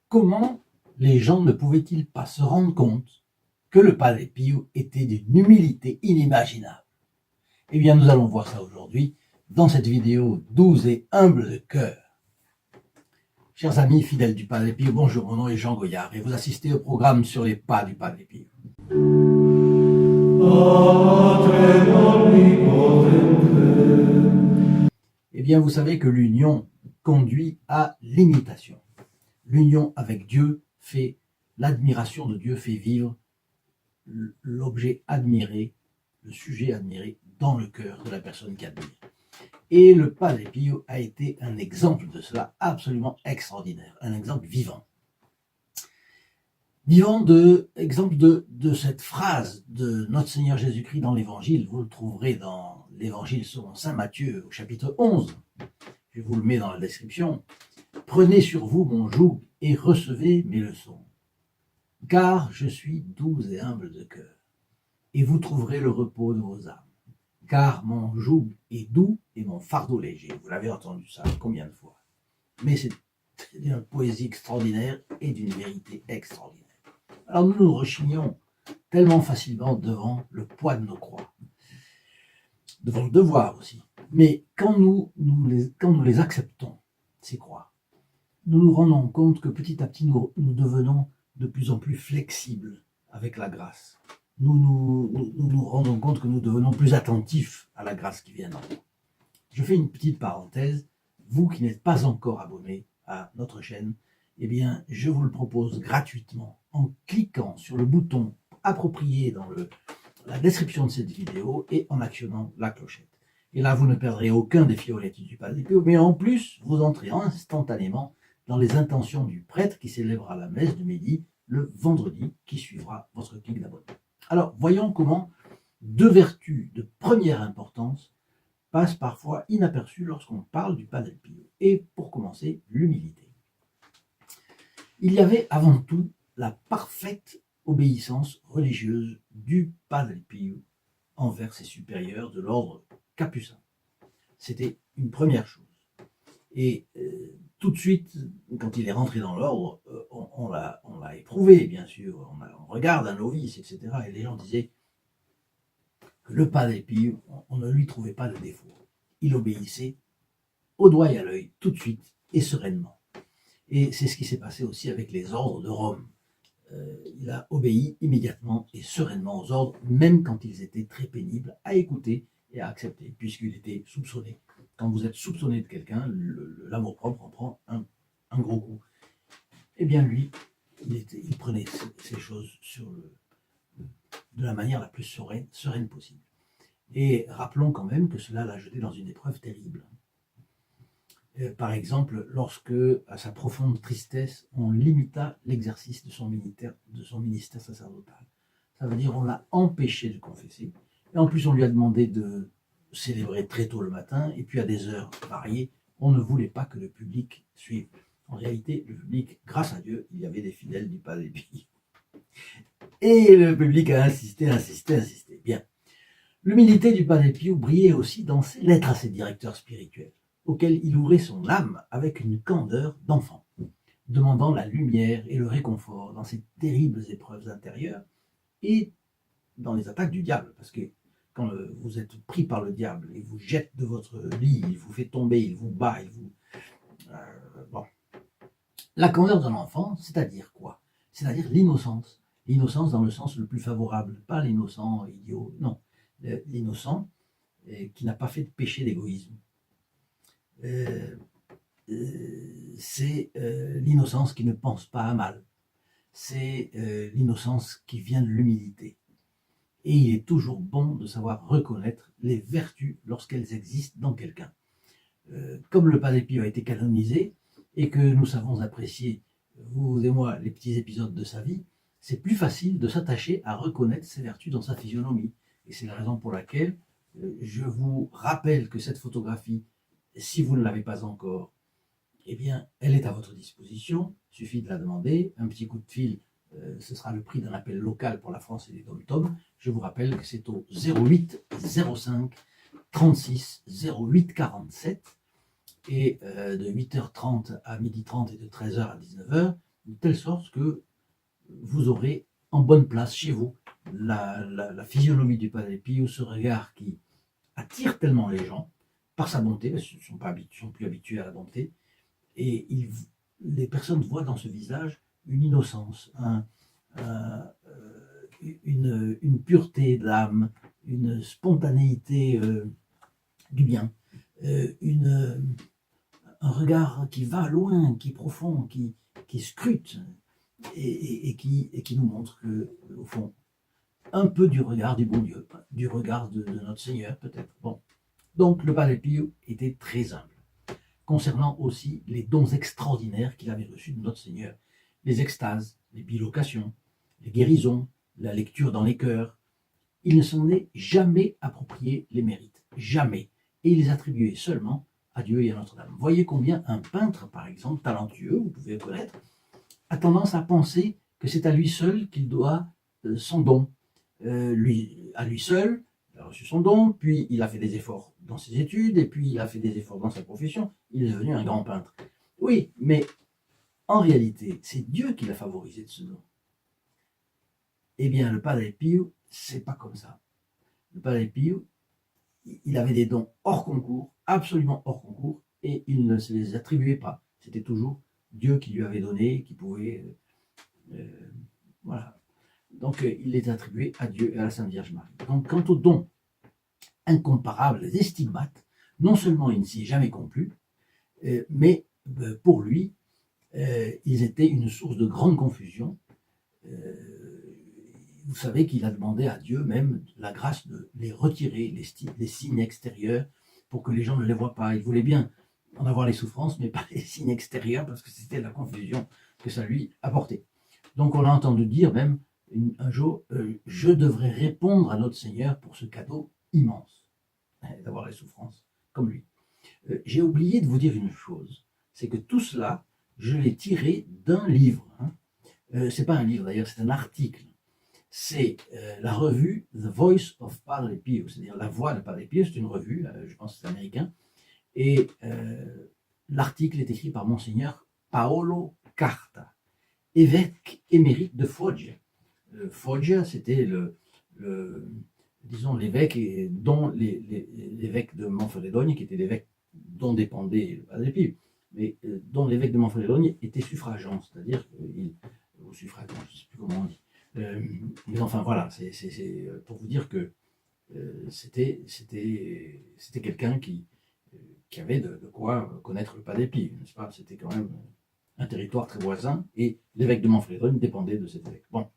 comment les gens ne pouvaient-ils pas se rendre compte que le Padre Pio était d'une humilité inimaginable? Eh bien, nous allons voir ça aujourd'hui dans cette vidéo douce et humble de cœur. Chers amis fidèles du Padre Pio, bonjour, mon nom est Jean Goyard et vous assistez au programme sur les pas du Padre Pio. Eh bien, vous savez que l'union conduit à l'imitation. L'union avec Dieu fait, l'admiration de Dieu fait vivre l'objet admiré, le sujet admiré dans le cœur de la personne qui admire. Et le Padre Pio a été un exemple de cela absolument extraordinaire, un exemple vivant. Exemple de cette phrase de notre Seigneur Jésus-Christ dans l'Évangile. Vous le trouverez dans l'Évangile selon saint Matthieu au chapitre 11. Je vous le mets dans la description. « Prenez sur vous mon joug et recevez mes leçons, car je suis doux et humble de cœur, et vous trouverez le repos de vos âmes. Car mon joug est doux et mon fardeau léger. » Vous l'avez entendu ça combien de fois? Mais c'est d'une poésie extraordinaire et d'une vérité extraordinaire. Alors nous nous rechignons tellement facilement devant le poids de nos croix, devant le devoir aussi. Mais quand nous les acceptons, ces croix, nous nous rendons compte que petit à petit nous devenons de plus en plus flexibles avec la grâce. Nous nous rendons compte que nous devenons plus attentifs à la grâce qui vient d'en nous. Je fais une petite parenthèse. Vous qui n'êtes pas encore abonné à notre chaîne, eh bien, je vous le propose gratuitement en cliquant sur le bouton approprié dans la description de cette vidéo et en actionnant la clochette. Et là, vous ne perdrez aucun des fioletti du Padre Pio, mais en plus, vous entrez instantanément dans les intentions du prêtre qui célébrera la messe de midi le vendredi qui suivra votre clic d'abonnement. Alors, voyons comment deux vertus de première importance passent parfois inaperçues lorsqu'on parle du Padre Pio. Et pour commencer, l'humilité. Il y avait avant tout la parfaite obéissance religieuse du Padre Pio envers ses supérieurs de l'ordre capucin. C'était une première chose. Et tout de suite, quand il est rentré dans l'ordre, on l'a éprouvé, bien sûr. On regarde un novice, etc. Et les gens disaient que le Padre Pio, on ne lui trouvait pas de défaut. Il obéissait au doigt et à l'œil, tout de suite et sereinement. Et c'est ce qui s'est passé aussi avec les ordres de Rome. Il a obéi immédiatement et sereinement aux ordres, même quand ils étaient très pénibles à écouter et à accepter, puisqu'il était soupçonné. Quand vous êtes soupçonné de quelqu'un, l'amour-propre en prend un gros coup. Eh bien lui, il prenait ces choses de la manière la plus sereine possible. Et rappelons quand même que cela l'a jeté dans une épreuve terrible. Par exemple, lorsque, à sa profonde tristesse, on limita l'exercice de son ministère sacerdotal. Ça veut dire on l'a empêché de confesser. Et en plus, on lui a demandé de célébrer très tôt le matin, et puis à des heures variées. On ne voulait pas que le public suive. En réalité, le public, grâce à Dieu, il y avait des fidèles du Padre Pio. Et le public a insisté. Bien. L'humilité du Padre Pio brillait aussi dans ses lettres à ses directeurs spirituels, auquel il ouvrait son âme avec une candeur d'enfant, demandant la lumière et le réconfort dans ces terribles épreuves intérieures et dans les attaques du diable. Parce que quand vous êtes pris par le diable, il vous jette de votre lit, il vous fait tomber, il vous bat, bon. La candeur d'un enfant, c'est-à-dire quoi? C'est-à-dire l'innocence. L'innocence dans le sens le plus favorable, pas l'innocent idiot, non. L'innocent qui n'a pas fait de péché d'égoïsme. C'est l'innocence qui ne pense pas à mal. C'est l'innocence qui vient de l'humilité. Et il est toujours bon de savoir reconnaître les vertus lorsqu'elles existent dans quelqu'un. Comme le Padre Pio a été canonisé et que nous savons apprécier, vous et moi, les petits épisodes de sa vie, c'est plus facile de s'attacher à reconnaître ces vertus dans sa physionomie. Et c'est la raison pour laquelle je vous rappelle que cette photographie, si vous ne l'avez pas encore, eh bien, elle est à votre disposition. Il suffit de la demander. Un petit coup de fil, ce sera le prix d'un appel local pour la France et les dom-tom. Je vous rappelle que c'est au 08 05 36 08 47 et de 8h30 à 12h30 et de 13h à 19h de telle sorte que vous aurez en bonne place chez vous la physionomie du Padre Pio, ce regard qui attire tellement les gens par sa bonté, parce qu'ils ne sont plus habitués à la bonté, et les personnes voient dans ce visage une innocence, une pureté d'âme, une spontanéité du bien, un regard qui va loin, qui est profond, qui scrute et qui nous montre que, au fond, un peu du regard du bon Dieu, du regard de notre Seigneur peut-être. Bon. Donc le Padre Pio était très humble, concernant aussi les dons extraordinaires qu'il avait reçus de notre Seigneur, les extases, les bilocations, les guérisons, la lecture dans les cœurs. Il ne s'en est jamais approprié les mérites, jamais, et il les attribuait seulement à Dieu et à Notre-Dame. Voyez combien un peintre, par exemple, talentueux, vous pouvez le connaître, a tendance à penser que c'est à lui seul qu'il doit son don. À lui seul, il a reçu son don, puis il a fait des efforts dans ses études, et puis il a fait des efforts dans sa profession, il est devenu un grand peintre. Oui, mais en réalité, c'est Dieu qui l'a favorisé de ce don. Eh bien, le Padre Pio, c'est pas comme ça. Le Padre Pio, il avait des dons hors concours, absolument hors concours, et il ne se les attribuait pas. C'était toujours Dieu qui lui avait donné, qui pouvait... voilà. Donc, il les attribuait à Dieu et à la Sainte Vierge Marie. Donc, quant aux dons incomparables et stigmates, non seulement il ne s'y est jamais complu, mais pour lui, ils étaient une source de grande confusion. Vous savez qu'il a demandé à Dieu même la grâce de les retirer, les signes extérieurs, pour que les gens ne les voient pas. Il voulait bien en avoir les souffrances, mais pas les signes extérieurs, parce que c'était la confusion que ça lui apportait. Donc on a entendu dire même un jour, je devrais répondre à notre Seigneur pour ce cadeau immense, d'avoir les souffrances comme lui. J'ai oublié de vous dire une chose, c'est que tout cela, je l'ai tiré d'un livre. C'est pas un livre d'ailleurs, c'est un article. C'est la revue The Voice of Padre Pio, c'est-à-dire la voix de Padre Pio, c'est une revue, je pense que c'est américain, et l'article est écrit par Monseigneur Paolo Carta, évêque émérite de Foggia. Foggia, c'était disons l'évêque dont l'évêque de Manfredonia, qui était l'évêque dont dépendait le Padre Pio, mais dont l'évêque de Manfredonia était suffragant, c'est-à-dire au suffragant, je ne sais plus comment on dit. Mais enfin voilà, c'est pour vous dire que c'était quelqu'un qui avait de quoi connaître le Padre Pio, n'est-ce pas? C'était quand même un territoire très voisin, et l'évêque de Manfredonia dépendait de cet évêque. Bon,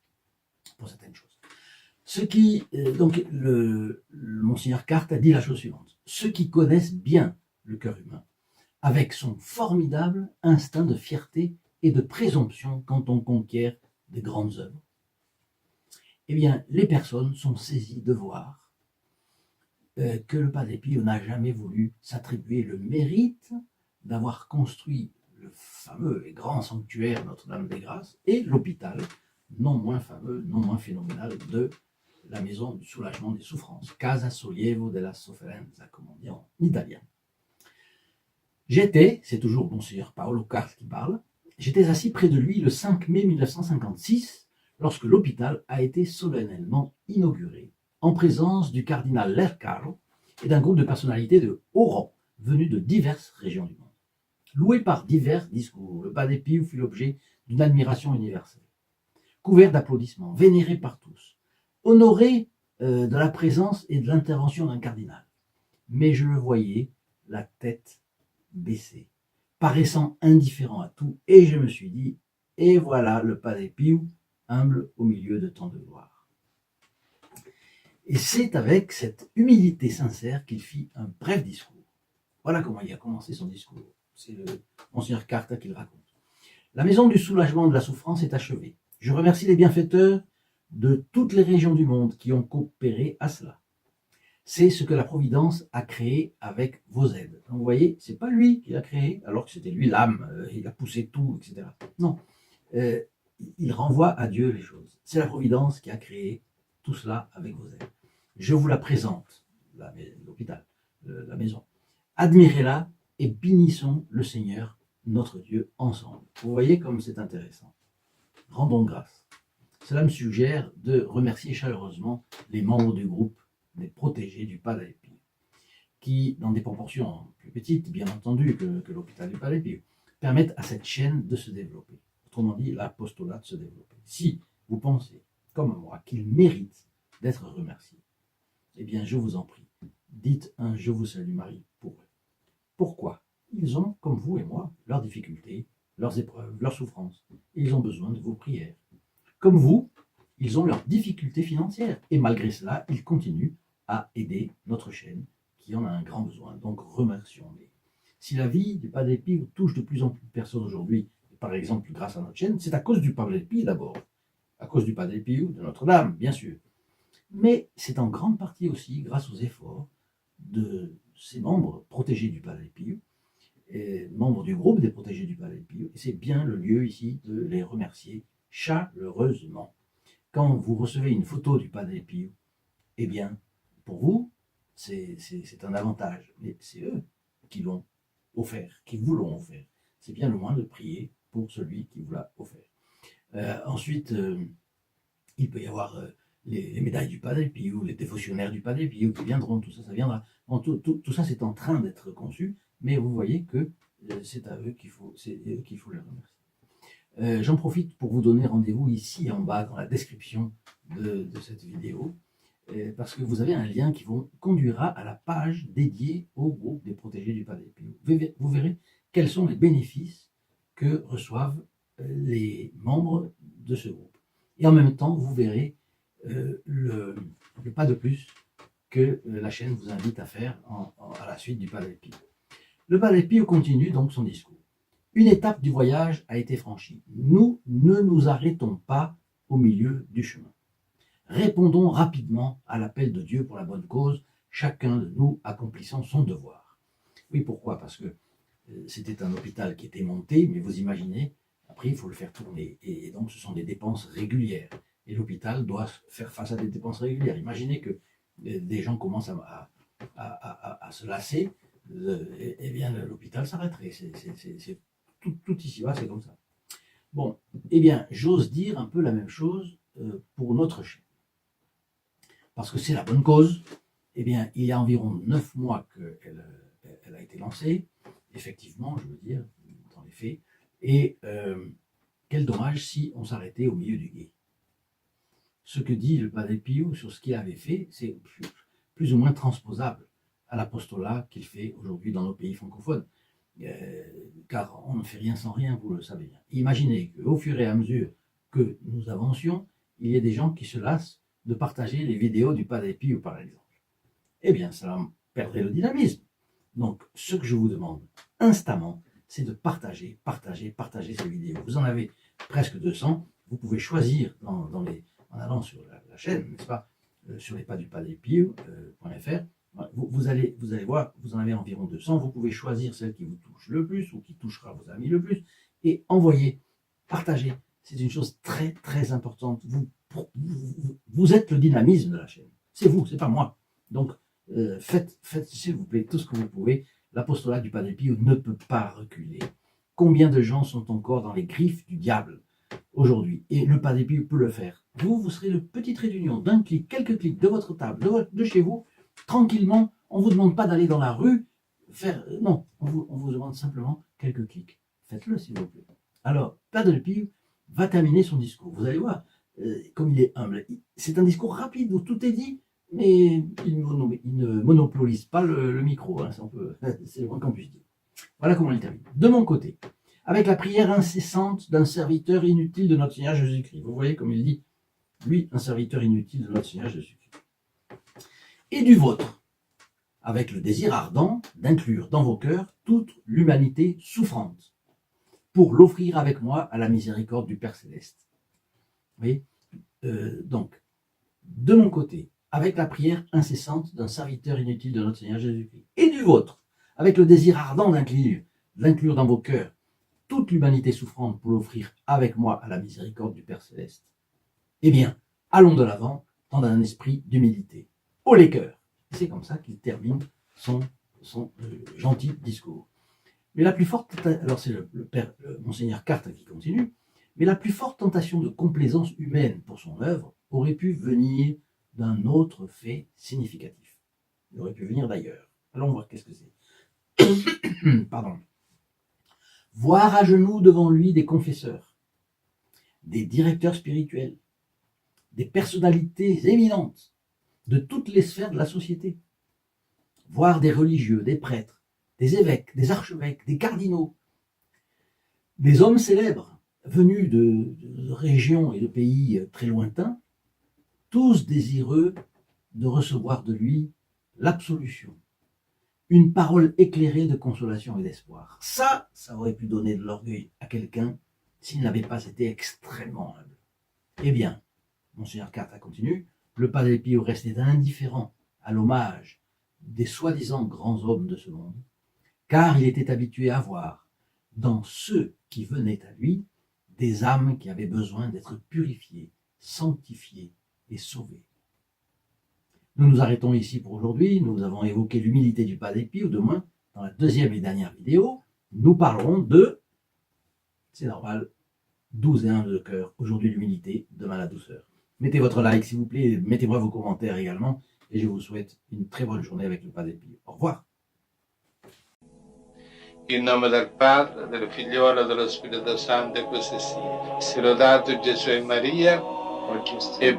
pour certaines choses. Donc, le Monseigneur Carte a dit la chose suivante. Ceux qui connaissent bien le cœur humain, avec son formidable instinct de fierté et de présomption quand on conquiert de grandes œuvres, eh bien, les personnes sont saisies de voir que le Padre Pio n'a jamais voulu s'attribuer le mérite d'avoir construit le fameux et grand sanctuaire Notre-Dame-des-Grâces et l'hôpital, non moins fameux, non moins phénoménal, de la maison du soulagement des souffrances, Casa Sollievo della Sofferenza, comme on dit en italien. C'est toujours Monseigneur Paolo Carte qui parle, j'étais assis près de lui le 5 mai 1956, lorsque l'hôpital a été solennellement inauguré, en présence du cardinal Lercaro et d'un groupe de personnalités de haut rang, venus de diverses régions du monde. Loué par divers discours, le Padre Pio fut l'objet d'une admiration universelle. Couvert d'applaudissements, vénéré par tous, honoré de la présence et de l'intervention d'un cardinal. Mais je le voyais, la tête baissée, paraissant indifférent à tout, et je me suis dit, et voilà le Padre Pio, humble au milieu de tant de gloire. Et c'est avec cette humilité sincère qu'il fit un bref discours. Voilà comment il a commencé son discours. C'est le Monseigneur Carta qui le raconte. La maison du soulagement de la souffrance est achevée. Je remercie les bienfaiteurs de toutes les régions du monde qui ont coopéré à cela. C'est ce que la Providence a créé avec vos aides. Donc vous voyez, c'est pas lui qui l'a créé, alors que c'était lui l'âme, il a poussé tout, etc. Non, il renvoie à Dieu les choses. C'est la Providence qui a créé tout cela avec vos aides. Je vous la présente, l'hôpital, la maison. Admirez-la et bénissons le Seigneur, notre Dieu, ensemble. Vous voyez comme c'est intéressant. rendons grâce. Cela me suggère de remercier chaleureusement les membres du groupe des protégés du Palais Pio, qui, dans des proportions plus petites, bien entendu, que l'hôpital du Palais Pio, permettent à cette chaîne de se développer. Autrement dit, l'apostolat de se développer. Si vous pensez, comme moi, qu'il mérite d'être remercié, eh bien, je vous en prie, dites un Je vous salue Marie pour eux. Pourquoi? Ils ont, comme vous et moi, leurs difficultés, leurs épreuves, leurs souffrances. Ils ont besoin de vos prières. Comme vous, ils ont leurs difficultés financières. Et malgré cela, ils continuent à aider notre chaîne qui en a un grand besoin. Donc remercions-les. Si la vie du Padre Pio touche de plus en plus de personnes aujourd'hui, par exemple grâce à notre chaîne, c'est à cause du Padre Pio d'abord. À cause du Padre Pio, de Notre-Dame, bien sûr. Mais c'est en grande partie aussi grâce aux efforts de ces membres protégés du Padre Pio, et membres du groupe des protégés du Padre Pio. Et c'est bien le lieu ici de les remercier chaleureusement. Quand vous recevez une photo du Padre Pio, eh bien, pour vous, c'est un avantage. Mais c'est eux qui l'ont offert, qui vous l'ont offert. C'est bien le moins de prier pour celui qui vous l'a offert. Ensuite, il peut y avoir les médailles du Padre Pio, les dévotionnaires du Padre Pio qui viendront, tout ça, ça viendra. Bon, tout ça, c'est en train d'être conçu, mais vous voyez que c'est à eux qu'il faut les remercier. J'en profite pour vous donner rendez-vous ici en bas dans la description de cette vidéo, parce que vous avez un lien qui vous conduira à la page dédiée au groupe des protégés du Padre Pio. Vous verrez quels sont les bénéfices que reçoivent les membres de ce groupe. Et en même temps, vous verrez le pas de plus que la chaîne vous invite à faire à la suite du Padre Pio. Le Padre Pio continue donc son discours. Une étape du voyage a été franchie. Nous ne nous arrêtons pas au milieu du chemin. Répondons rapidement à l'appel de Dieu pour la bonne cause, chacun de nous accomplissant son devoir. Oui, pourquoi? Parce que c'était un hôpital qui était monté, mais vous imaginez, après il faut le faire tourner. Et donc ce sont des dépenses régulières. Et l'hôpital doit faire face à des dépenses régulières. Imaginez que des gens commencent à se lasser, eh bien l'hôpital s'arrêterait. Tout ici-bas, c'est comme ça. Bon, eh bien, j'ose dire un peu la même chose pour notre chaîne. Parce que c'est la bonne cause. Eh bien, il y a environ 9 mois qu'elle a été lancée, effectivement, je veux dire, dans les faits. Et quel dommage si on s'arrêtait au milieu du gué. Ce que dit le Padre Pio sur ce qu'il avait fait, c'est plus ou moins transposable à l'apostolat qu'il fait aujourd'hui dans nos pays francophones. Car on ne fait rien sans rien, vous le savez bien. Imaginez qu'au fur et à mesure que nous avancions, il y ait des gens qui se lassent de partager les vidéos du Padre Pio, par exemple. Eh bien, ça perdrait le dynamisme. Donc, ce que je vous demande instamment, c'est de partager ces vidéos. Vous en avez presque 200. Vous pouvez choisir en allant sur la chaîne, n'est-ce pas, sur les pas du Padre Pio.fr. Vous allez voir, vous en avez environ 200. Vous pouvez choisir celle qui vous touche le plus ou qui touchera vos amis le plus et envoyer, partager. C'est une chose très très importante. Vous êtes le dynamisme de la chaîne. C'est vous, c'est pas moi. Donc, faites s'il vous plaît tout ce que vous pouvez. L'apostolat du Padre Pio ne peut pas reculer. Combien de gens sont encore dans les griffes du diable aujourd'hui? Et le Padre Pio peut le faire. Vous serez le petit trait d'union d'un clic, quelques clics de votre table, de chez vous, tranquillement. On ne vous demande pas d'aller dans la rue faire. Non, on vous demande simplement quelques clics. Faites-le s'il vous plaît. Alors, Padre Pio va terminer son discours. Vous allez voir, comme il est humble. C'est un discours rapide où tout est dit, mais il ne monopolise pas le micro. Hein, c'est le moins qu'on puisse dire. Voilà comment il termine. De mon côté, avec la prière incessante d'un serviteur inutile de notre Seigneur Jésus-Christ. Vous voyez comme il dit, lui, un serviteur inutile de notre Seigneur Jésus-Christ. Et du vôtre, avec le désir ardent d'inclure dans vos cœurs toute l'humanité souffrante, pour l'offrir avec moi à la miséricorde du Père Céleste. Vous voyez, donc, de mon côté, avec la prière incessante d'un serviteur inutile de notre Seigneur Jésus-Christ, et du vôtre, avec le désir ardent d'inclure dans vos cœurs toute l'humanité souffrante pour l'offrir avec moi à la miséricorde du Père Céleste. Eh bien, allons de l'avant dans un esprit d'humilité. Haut les cœurs. C'est comme ça qu'il termine son gentil discours. Mais la plus forte, alors c'est le Monseigneur Carte qui continue, Mais la plus forte tentation de complaisance humaine pour son œuvre aurait pu venir d'un autre fait significatif. Il aurait pu venir d'ailleurs. Allons voir qu'est-ce que c'est. Pardon. Voir à genoux devant lui des confesseurs, des directeurs spirituels, des personnalités éminentes de toutes les sphères de la société. Voir des religieux, des prêtres, des évêques, des archevêques, des cardinaux, des hommes célèbres venus de régions et de pays très lointains, tous désireux de recevoir de lui l'absolution, une parole éclairée de consolation et d'espoir. Ça aurait pu donner de l'orgueil à quelqu'un s'il n'avait pas été extrêmement humble. Eh bien, Monseigneur Carta continue, le Padre Pio restait indifférent à l'hommage des soi-disant grands hommes de ce monde, car il était habitué à voir, dans ceux qui venaient à lui, des âmes qui avaient besoin d'être purifiées, sanctifiées et sauvées. Nous nous arrêtons ici pour aujourd'hui. Nous avons évoqué l'humilité du Padre Pio, ou de moins, dans la deuxième et dernière vidéo, nous parlerons de, c'est normal, 12 et 1 de cœur. Aujourd'hui l'humilité, demain la douceur. Mettez votre like s'il vous plaît, mettez-moi vos commentaires également, et je vous souhaite une très bonne journée avec le Padre Pio. Au revoir. In nome del Padre, del Figliolo e dello Spirito Santo, e così sia. Sia lodato Gesù e Maria, e